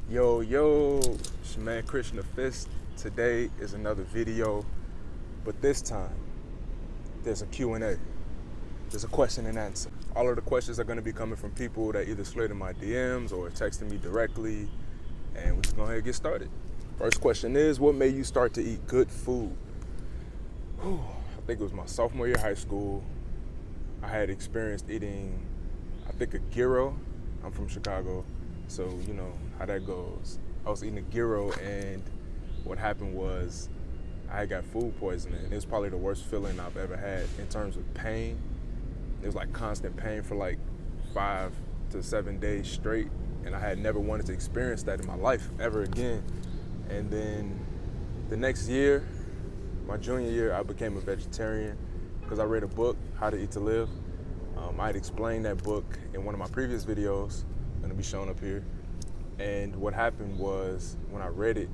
Yo, it's your man KrishnaFist. Today is another video, but this time there's a Q&A. There's a question and answer. All of the questions are going to be coming from people that either slid in my DMs or texted me directly, and we're just going to get started. First question is, what made you start to eat good food? I think it was my sophomore year of high school. I had experienced eating, I think, a gyro. I'm from Chicago, so you know how that goes. I was eating a gyro, and what happened was I got food poisoning. It was probably the worst feeling I've ever had in terms of pain. It was like constant pain for like 5 to 7 days straight, and I had never wanted to experience that in my life ever again. And then the next year, my junior year, I became a vegetarian because I read a book, How to Eat to Live. I had explained that book in one of my previous videos, going to be shown up here. And what happened was, when I read it,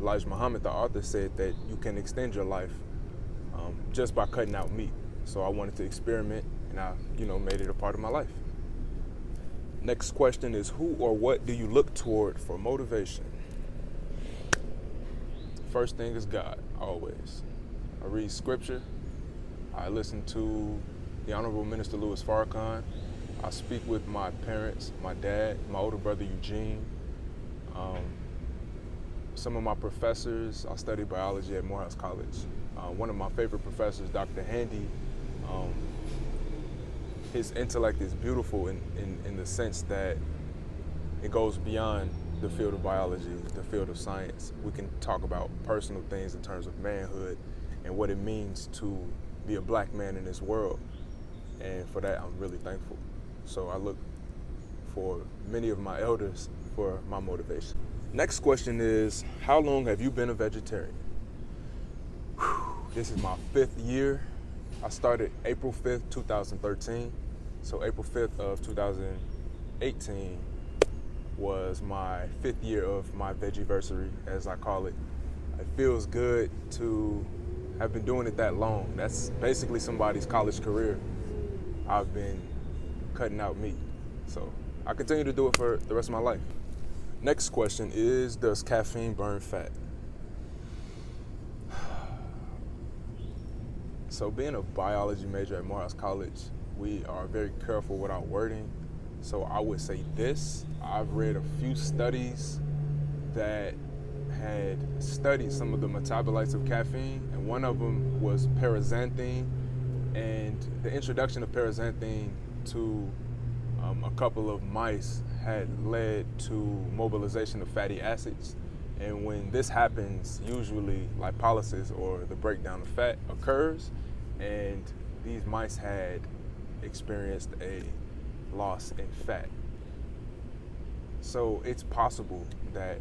Elijah Muhammad, the author, said that you can extend your life just by cutting out meat. So I wanted to experiment, and I, made it a part of my life. Next question is, who or what do you look toward for motivation? First thing is God, always. I read scripture. I listen to the Honorable Minister Louis Farrakhan. I speak with my parents, my dad, my older brother Eugene. Some of my professors, I studied biology at Morehouse College. One of my favorite professors, Dr. Handy, his intellect is beautiful in the sense that it goes beyond the field of biology, the field of science. We can talk about personal things in terms of manhood and what it means to be a black man in this world. And for that, I'm really thankful. So I look for many of my elders for my motivation. Next question is, how long have you been a vegetarian? This is my 5th year. I started April 5th, 2013. So April 5th of 2018 was my 5th year of my vegiversary, as I call it. It feels good to have been doing it that long. That's basically somebody's college career. I've been cutting out meat. So I continue to do it for the rest of my life. Next question is, does caffeine burn fat? So being a biology major at Morehouse College, we are very careful with our wording. So I would say this. I've read a few studies that had studied some of the metabolites of caffeine, and one of them was paraxanthine. And the introduction of paraxanthine to a couple of mice had led to mobilization of fatty acids. And when this happens, usually lipolysis, or the breakdown of fat, occurs, and these mice had experienced a loss in fat. So it's possible that,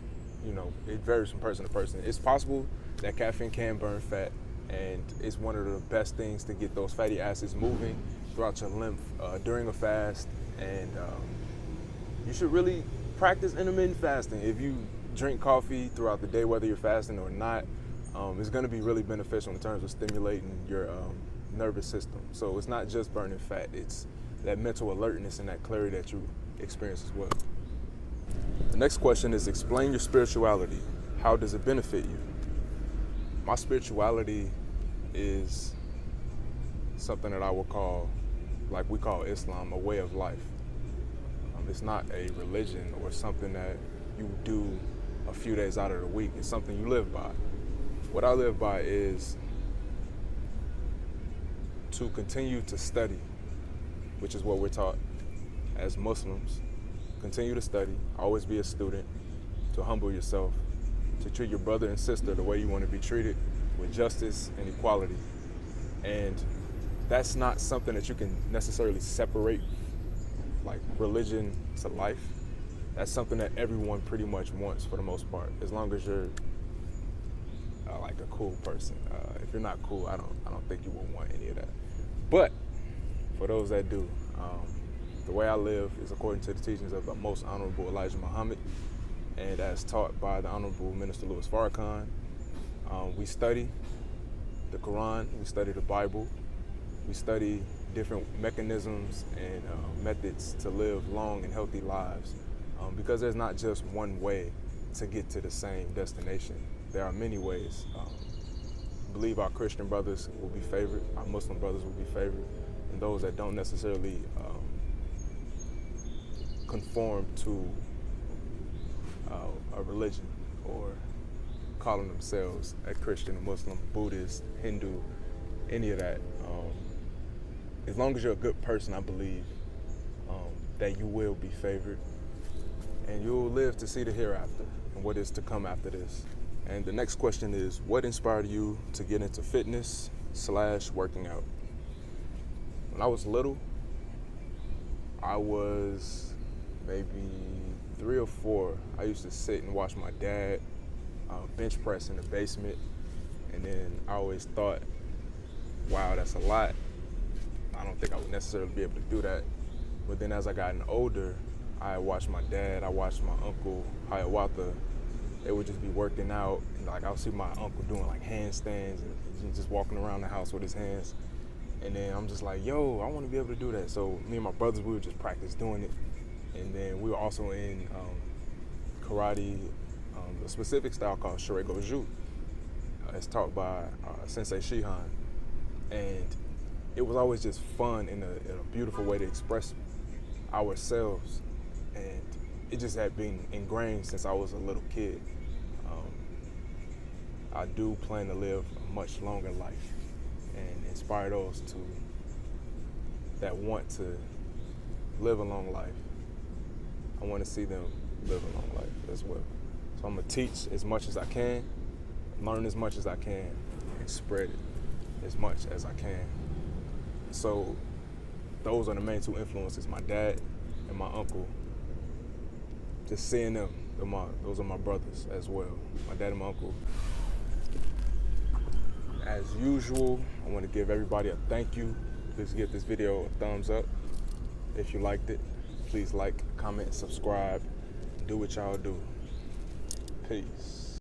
it varies from person to person. It's possible that caffeine can burn fat, and it's one of the best things to get those fatty acids moving throughout your lymph during a fast. And you should really practice intermittent fasting. If you drink coffee throughout the day, whether you're fasting or not, it's going to be really beneficial in terms of stimulating your nervous system. So it's not just burning fat, it's that mental alertness and that clarity that you experience as well. The next question is, explain your spirituality. How does it benefit you? My spirituality is something that I would call, like we call Islam, a way of life. It's not a religion or something that you do a few days out of the week. It's something you live by. What I live by is to continue to study, which is what we're taught as Muslims. Continue to study, always be a student, to humble yourself, to treat your brother and sister the way you want to be treated, with justice and equality. And that's not something that you can necessarily separate, like religion to life. That's something that everyone pretty much wants for the most part, as long as you're like a cool person. If you're not cool, I don't think you will want any of that. But for those that do, the way I live is according to the teachings of the Most Honorable Elijah Muhammad, and as taught by the Honorable Minister Louis Farrakhan. We study the Quran, we study the Bible, we study different mechanisms and methods to live long and healthy lives because there's not just one way to get to the same destination. There are many ways. I believe our Christian brothers will be favored, our Muslim brothers will be favored, and those that don't necessarily conform to a religion or calling themselves a Christian, a Muslim, Buddhist, Hindu, any of that. As long as you're a good person, I believe that you will be favored and you'll live to see the hereafter and what is to come after this. And the next question is, what inspired you to get into fitness / working out? When I was little, I was maybe 3 or 4. I used to sit and watch my dad bench press in the basement, and then I always thought, wow, that's a lot. I don't think I would necessarily be able to do that. But then as I gotten older, I watched my dad, I watched my uncle, Hiawatha. They would just be working out, and like I'll see my uncle doing like handstands and just walking around the house with his hands. And then I'm just like, yo, I want to be able to do that. So me and my brothers, we would just practice doing it. And then we were also in karate, a specific style called Shirei-Go-Ju. It's taught by Sensei Shihan. And it was always just fun and a beautiful way to express ourselves. And it just had been ingrained since I was a little kid. I do plan to live a much longer life and inspire those that want to live a long life. I want to see them live a long life as well. So I'm gonna teach as much as I can, learn as much as I can, and spread it as much as I can. So those are the main 2 influences, my dad and my uncle. Just seeing them, those are my brothers as well, my dad and my uncle. As usual, I want to give everybody a thank you. Please give this video a thumbs up. If you liked it, please like, comment, subscribe, do what y'all do. Peace.